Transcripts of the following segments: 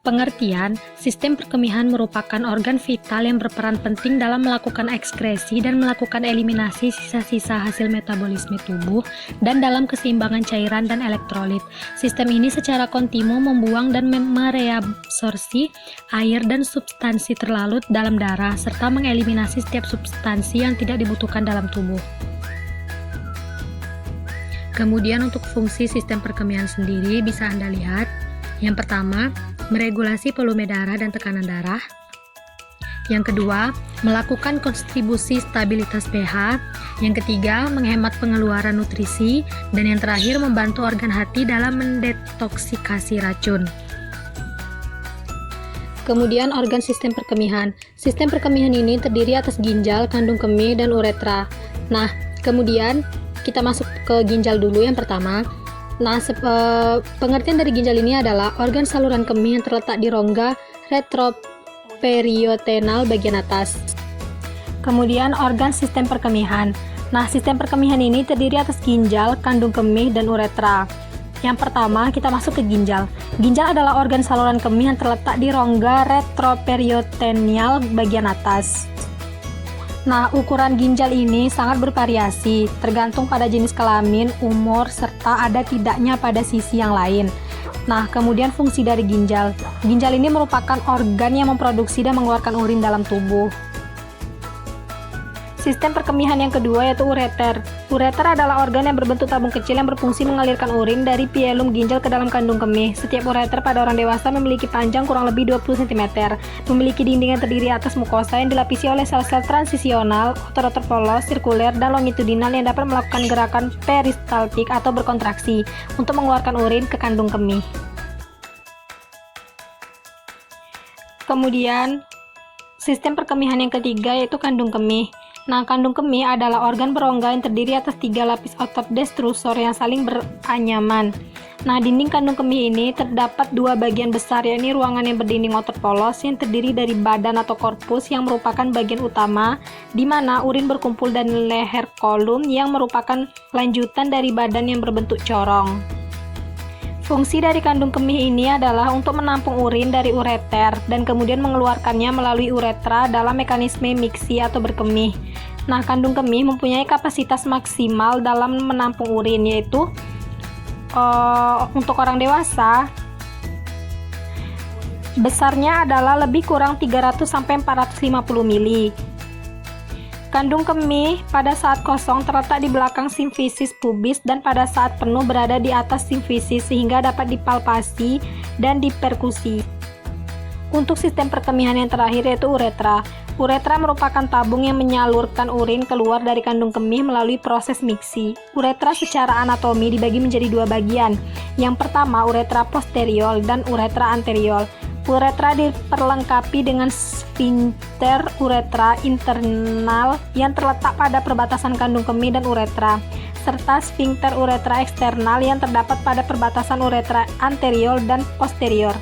Pengertian, sistem perkemihan merupakan organ vital yang berperan penting dalam melakukan ekskresi dan melakukan eliminasi sisa-sisa hasil metabolisme tubuh dan dalam keseimbangan cairan dan elektrolit. Sistem ini secara kontinu membuang dan mereabsorsi air dan substansi terlalut dalam darah, serta mengeliminasi setiap substansi yang tidak dibutuhkan dalam tubuh. Kemudian untuk fungsi sistem perkemihan sendiri bisa Anda lihat. Yang pertama, meregulasi volume darah dan tekanan darah. Yang kedua, melakukan kontribusi stabilitas pH. Yang ketiga, menghemat pengeluaran nutrisi. Dan yang terakhir, membantu organ hati dalam mendetoksikasi racun. Kemudian organ sistem perkemihan. Sistem perkemihan ini terdiri atas ginjal, kandung kemih, dan uretra. Nah, kemudian kita masuk ke ginjal dulu yang pertama. Nah, pengertian dari ginjal ini adalah organ saluran kemih yang terletak di rongga retroperitoneal bagian atas. Kemudian organ sistem perkemihan. Nah, sistem perkemihan ini terdiri atas ginjal, kandung kemih, dan uretra. Yang pertama, kita masuk ke ginjal. Ginjal adalah organ saluran kemih yang terletak di rongga retroperitoneal bagian atas. Nah, ukuran ginjal ini sangat bervariasi, tergantung pada jenis kelamin, umur, serta ada tidaknya pada sisi yang lain. Nah, kemudian fungsi dari ginjal. Ginjal ini merupakan organ yang memproduksi dan mengeluarkan urin dalam tubuh. Sistem perkemihan yang kedua yaitu ureter. Ureter adalah organ yang berbentuk tabung kecil yang berfungsi mengalirkan urin dari phloem ginjal ke dalam kandung kemih. Setiap ureter pada orang dewasa memiliki panjang kurang lebih 20 cm, memiliki dinding yang terdiri atas mukosa yang dilapisi oleh sel-sel transisional, otot-otot polos, sirkuler, dan longitudinal yang dapat melakukan gerakan peristaltik atau berkontraksi untuk mengeluarkan urin ke kandung kemih. Kemudian, sistem perkemihan yang ketiga yaitu kandung kemih. Nah, kandung kemih adalah organ berongga yang terdiri atas 3 lapis otot destrusor yang saling beranyaman. Nah, dinding kandung kemih ini terdapat 2 bagian besar, yakni ruangan yang berdinding otot polos yang terdiri dari badan atau korpus yang merupakan bagian utama, di mana urin berkumpul, dan leher kolum yang merupakan lanjutan dari badan yang berbentuk corong. Fungsi dari kandung kemih ini adalah untuk menampung urin dari ureter dan kemudian mengeluarkannya melalui uretra dalam mekanisme miksi atau berkemih. Nah, kandung kemih mempunyai kapasitas maksimal dalam menampung urin, yaitu untuk orang dewasa besarnya adalah lebih kurang 300-450 mili. Kandung kemih pada saat kosong terletak di belakang simfisis pubis dan pada saat penuh berada di atas simfisis sehingga dapat dipalpasi dan diperkusi. Untuk sistem perkemihan yang terakhir yaitu uretra. Uretra merupakan tabung yang menyalurkan urin keluar dari kandung kemih melalui proses miksi. Uretra secara anatomi dibagi menjadi 2 bagian. Yang pertama uretra posterior dan uretra anterior. Uretra diperlengkapi dengan sfinkter uretra internal yang terletak pada perbatasan kandung kemih dan uretra, serta sfinkter uretra eksternal yang terdapat pada perbatasan uretra anterior dan posterior.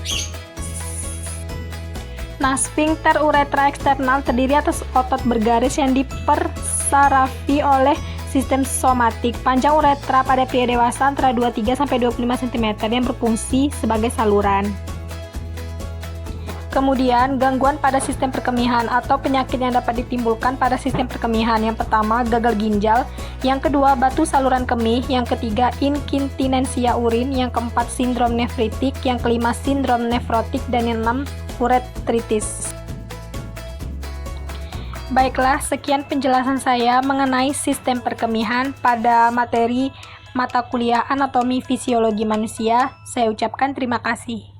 Nah, sfinkter uretra eksternal terdiri atas otot bergaris yang dipersarafi oleh sistem somatik. Panjang uretra pada pria dewasa antara 23-25 cm yang berfungsi sebagai saluran. Kemudian, gangguan pada sistem perkemihan atau penyakit yang dapat ditimbulkan pada sistem perkemihan. Yang pertama, gagal ginjal. Yang kedua, batu saluran kemih. Yang ketiga, inkontinensia urin. Yang keempat, sindrom nefritik. Yang kelima, sindrom nefrotik. Dan yang enam, uretritis. Baiklah, sekian penjelasan saya mengenai sistem perkemihan pada materi mata kuliah anatomi fisiologi manusia. Saya ucapkan terima kasih.